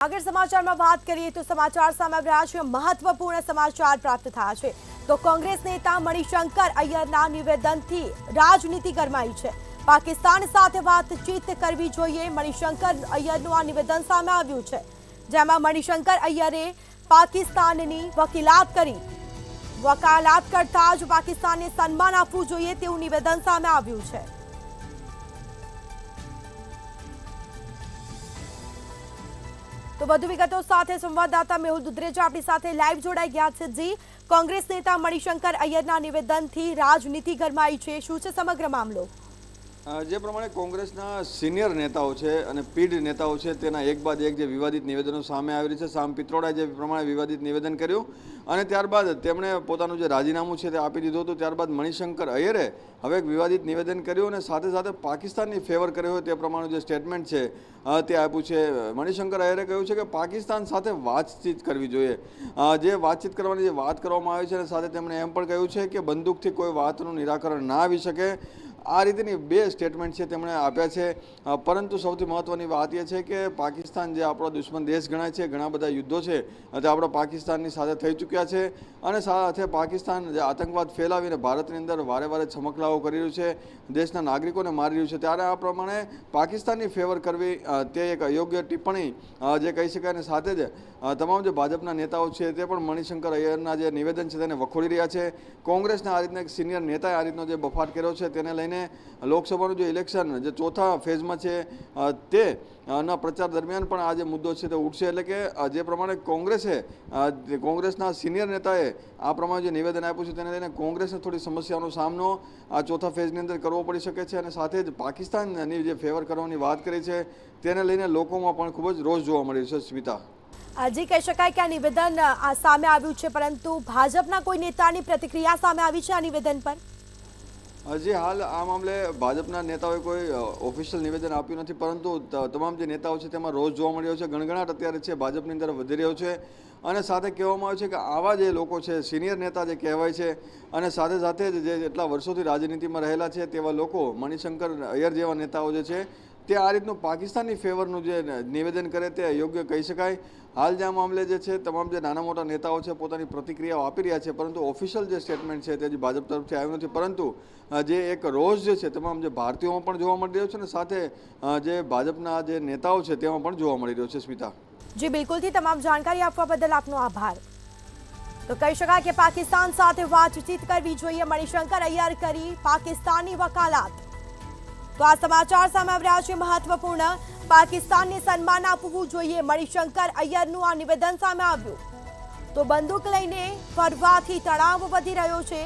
આગળ સમાચારમાં વાત કરીએ તો સમાચાર સામે આવી રહ્યા છે મહત્વપૂર્ણ સમાચાર પ્રાપ્ત થયા છે તો કોંગ્રેસ નેતા મણિશંકર અય્યરના નિવેદનથી રાજનીતિ ગરમાઈ છે। પાકિસ્તાન સાથે વાતચીત કરવી જોઈએ મણિશંકર અય્યરનું આ નિવેદન સામે આવ્યું છે, જેમાં મણિશંકર અય્યરે પાકિસ્તાનની વકાલત કરતા જ પાકિસ્તાનને સન્માન આપવું જોઈએ તેવું નિવેદન સામે આવ્યું છે। તો વધુ વિગતો સાથે સંવાદદાતા મેહુલ દુધરેજા આપણી સાથે લાઈવ જોડાઈ ગયા છે। જી, કોંગ્રેસ નેતા મણિશંકર અય્યરના નિવેદનથી રાજનીતિ ગરમાઈ છે, શું છે સમગ્ર મામલો? જે પ્રમાણે કોંગ્રેસના સિનિયર નેતાઓ છે અને પીઢ નેતાઓ છે તેના એક બાદ એક જે વિવાદિત નિવેદનો સામે આવી રહ્યા છે। સામ પિત્રોડાએ જે પ્રમાણે વિવાદિત નિવેદન કર્યું અને ત્યારબાદ તેમણે પોતાનું જે રાજીનામું છે તે આપી દીધું હતું, ત્યારબાદ મણિશંકર અય્યરે હવે એક વિવાદિત નિવેદન કર્યું અને સાથે સાથે પાકિસ્તાનની ફેવર કર્યો હોય તે પ્રમાણે જે સ્ટેટમેન્ટ છે તે આપ્યું છે। મણિશંકર અય્યરે કહ્યું છે કે પાકિસ્તાન સાથે વાતચીત કરવી જોઈએ, જે વાતચીત કરવાની જે વાત કરવામાં આવી છે અને સાથે તેમણે એમ પણ કહ્યું છે કે બંદૂકથી કોઈ વાતનું નિરાકરણ ના આવી શકે। આ રીતની બે સ્ટેટમેન્ટ છે તેમણે આપ્યા છે, પરંતુ સૌથી મહત્ત્વની વાત એ છે કે પાકિસ્તાન જે આપણો દુશ્મન દેશ ગણાય છે, ઘણા બધા યુદ્ધો છે તે આપણા પાકિસ્તાનની સાથે થઈ ચૂક્યા છે અને સાથે પાકિસ્તાન જે આતંકવાદ ફેલાવીને ભારતની અંદર વારે વારે છમકલાઓ કરી રહ્યું છે, દેશના નાગરિકોને મારી રહ્યું છે, ત્યારે આ પ્રમાણે પાકિસ્તાનની ફેવર કરવી તે એક અયોગ્ય ટિપ્પણી જે કહી શકાય। અને સાથે જ તમામ જે ભાજપના નેતાઓ છે તે પણ મણિશંકર અય્યરના જે નિવેદન છે તેને વખોડી રહ્યા છે। કોંગ્રેસના આ રીતના એક સિનિયર નેતાએ આ રીતનો જે બફાટ કર્યો છે તેને લઈને લોકસભાનું જે ઇલેક્શન જે ચોથા ફેઝમાં છે તે ના પ્રચાર દરમિયાન પણ આ જે મુદ્દો છે તે ઉઠશે। એટલે કે જે પ્રમાણે કોંગ્રેસના સિનિયર નેતાએ આ પ્રમાણે જે નિવેદન આપ્યું છે તેને લઈને કોંગ્રેસને થોડી સમસ્યાનો સામનો આ ચોથા ફેઝની અંદર કરવો પડી શકે છે અને સાથે જ પાકિસ્તાનની જે ફેવર કરવાની વાત કરી છે તેને લઈને લોકોમાં પણ ખૂબ જ રોષ જોવા મળી રહ્યો છે। સ્મિતા, હજી કહી શકાય કે આ નિવેદન સામે આવ્યું છે, પરંતુ ભાજપના કોઈ નેતાની પ્રતિક્રિયા સામે આવી છે આ નિવેદન પર? હજી હાલ આ મામલે ભાજપના નેતાઓએ કોઈ ઓફિશિયલ નિવેદન આપ્યું નથી, પરંતુ તમામ જે નેતાઓ છે તેમાં રોષ જોવા મળી રહ્યો છે, ગણગણાટ અત્યારે છે ભાજપની અંદર વધી રહ્યો છે અને સાથે કહેવામાં આવે છે કે આવા જે લોકો છે સિનિયર નેતા જે કહેવાય છે અને સાથે સાથે જ જે એટલા વર્ષોથી રાજનીતિમાં રહેલા છે તેવા લોકો મણિશંકર અય્યર જેવા નેતાઓ જે છે તે આ રીતનું પાકિસ્તાનની ફેવરનું જે નિવેદન કરે તે યોગ્ય કહી શકાય। હાલ જે આ મામલે જે છે તમામ જે નાના મોટા નેતાઓ છે પોતાની પ્રતિક્રિયાઓ આપી રહ્યા છે, પરંતુ ઓફિશિયલ જે સ્ટેટમેન્ટ છે તે હજી ભાજપ તરફથી આવ્યું નથી, પરંતુ જે એક રોષ જે છે તમામ જે ભારતીયોમાં પણ જોવા મળી રહ્યો છે અને સાથે જે ભાજપના જે નેતાઓ છે તેમાં પણ જોવા મળી રહ્યો છે। સ્મિતા, જી બિલકુલથી તમામ જાણકારી આપવા બદલ આપનો આભાર। તો કહી શકાય કે પાકિસ્તાન સાથે વાતચીત કરવી જોઈએ મણિશંકર અય્યર કરી પાકિસ્તાનની વકાલત। તો આ સમાચાર સામે આવી રહ્યા છે મહત્વપૂર્ણ, પાકિસ્તાનને સન્માન આપવું જોઈએ મણિશંકર અય્યરનું આ નિવેદન સામે આવ્યું। તો બંદૂક લઈને ફરવાથી તણાવ વધી રહ્યો છે,